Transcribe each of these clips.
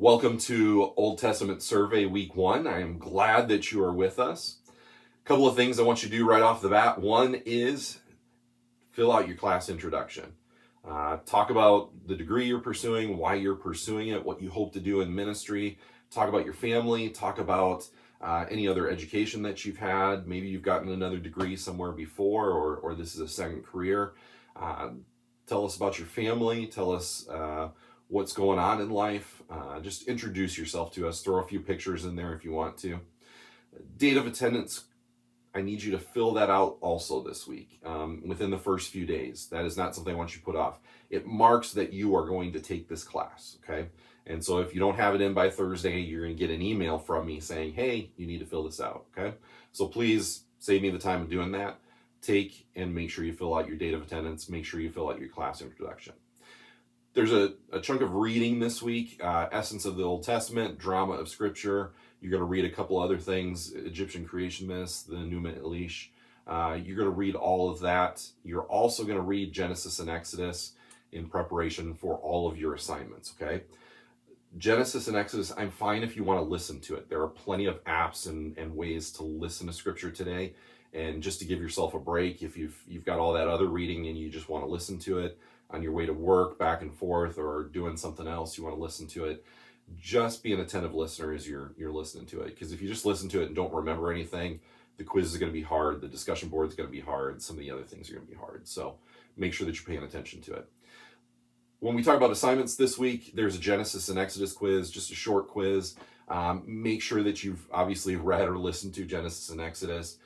Welcome to Old Testament Survey Week 1. I am glad that you are with us. A couple of things I want you to do right off the bat. One is fill out your class introduction. Talk about the degree you're pursuing, why you're pursuing it, what you hope to do in ministry. Talk about your family. Talk about any other education that you've had. Maybe you've gotten another degree somewhere before, or this is a second career. Tell us about your family. Tell us what's going on in life. Just introduce yourself to us. Throw a few pictures in there if you want to. Date of attendance, I need you to fill that out also this week, within the first few days. That is not something I want you to put off. It marks that you are going to take this class, okay? And so if you don't have it in by Thursday, you're going to get an email from me saying, hey, you need to fill this out, okay? So please save me the time of doing that. Take and make sure you fill out your date of attendance. Make sure you fill out your class introduction. There's a chunk of reading this week, Essence of the Old Testament, Drama of Scripture. You're going to read a couple other things, Egyptian Creation Myths, the Numa Elish. You're going to read all of that. You're also going to read Genesis and Exodus in preparation for all of your assignments, okay? Genesis and Exodus, I'm fine if you want to listen to it. There are plenty of apps and ways to listen to Scripture today. And just to give yourself a break, if you've got all that other reading and you just want to listen to it on your way to work, back and forth, or doing something else, you want to listen to it, just be an attentive listener as you're listening to it. Because if you just listen to it and don't remember anything, the quiz is going to be hard, the discussion board is going to be hard, some of the other things are going to be hard. So make sure that you're paying attention to it. When we talk about assignments this week, there's a Genesis and Exodus quiz, just a short quiz. Make sure that you've obviously read or listened to Genesis and Exodus.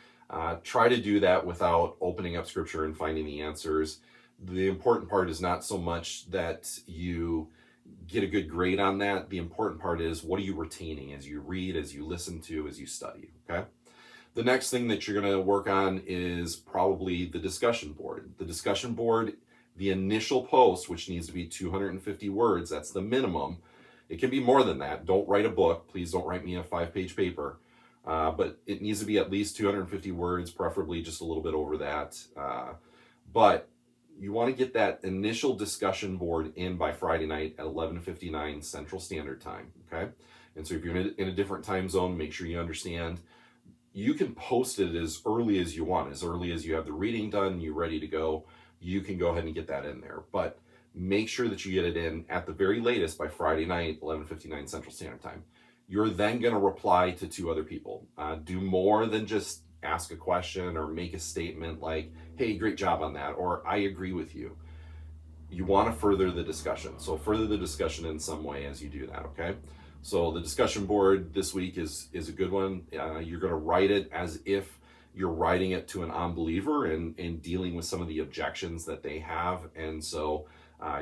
Try to do that without opening up Scripture and finding the answers. The important part is not so much that you get a good grade on that. The important part is, what are you retaining as you read, as you listen to, as you study, okay? The next thing that you're going to work on is probably the discussion board. The discussion board, the initial post, which needs to be 250 words, that's the minimum. It can be more than that. Don't write a book. Please don't write me a 5-page paper. But it needs to be at least 250 words, preferably just a little bit over that. But you want to get that initial discussion board in by Friday night at 11:59 Central Standard Time, okay? And so if you're in a different time zone, make sure you understand. You can post it as early as you want, as early as you have the reading done, you're ready to go. You can go ahead and get that in there. But make sure that you get it in at the very latest by Friday night, 11:59 Central Standard Time. You're then going to reply to 2 other people. Do more than just ask a question or make a statement like, hey, great job on that, or I agree with you. You want to further the discussion. So further the discussion in some way as you do that, okay? So the discussion board this week is a good one. You're going to write it as if you're writing it to an unbeliever and dealing with some of the objections that they have. And so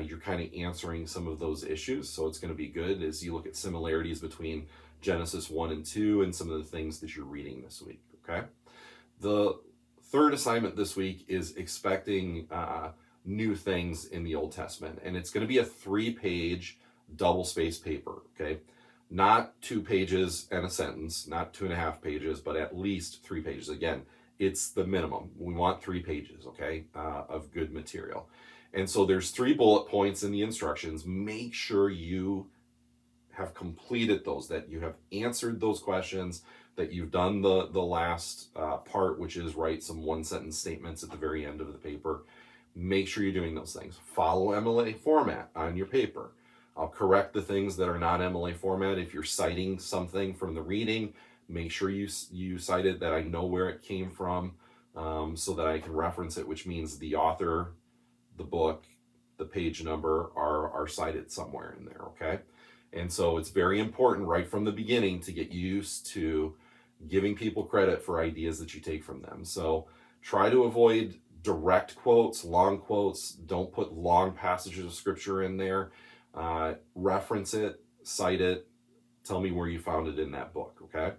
you're kind of answering some of those issues. So it's going to be good as you look at similarities between Genesis 1 and 2 and some of the things that you're reading this week, okay? The third assignment this week is expecting new things in the Old Testament. And it's going to be a 3-page double-spaced paper, okay? Not 2 pages and a sentence, not 2.5 pages, but at least 3 pages. Again, it's the minimum. We want 3 pages, okay, of good material. And so there's 3 bullet points in the instructions. Make sure you have completed those, that you have answered those questions, that you've done the last part, which is write some 1-sentence statements at the very end of the paper. Make sure you're doing those things. Follow MLA format on your paper. I'll correct the things that are not MLA format. If you're citing something from the reading, make sure you cite it, that I know where it came from, so that I can reference it, which means the author, the book, the page number are cited somewhere in there, okay? And so it's very important right from the beginning to get used to giving people credit for ideas that you take from them. So try to avoid direct quotes, long quotes. Don't put long passages of Scripture in there. Reference it, cite it, tell me where you found it in that book, okay?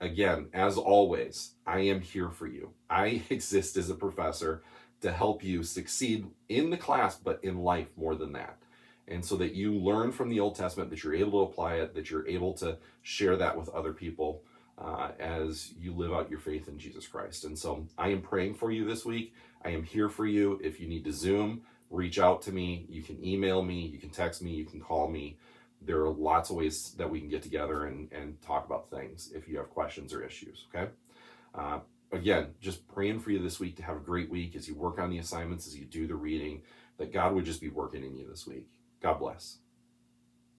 Again, as always, I am here for you. I exist as a professor to help you succeed in the class, but in life more than that. And so that you learn from the Old Testament, that you're able to apply it, that you're able to share that with other people as you live out your faith in Jesus Christ. And so I am praying for you this week. I am here for you. If you need to Zoom, reach out to me. You can email me, you can text me, you can call me. There are lots of ways that we can get together and talk about things if you have questions or issues, okay? Again, just praying for you this week to have a great week as you work on the assignments, as you do the reading, that God would just be working in you this week. God bless.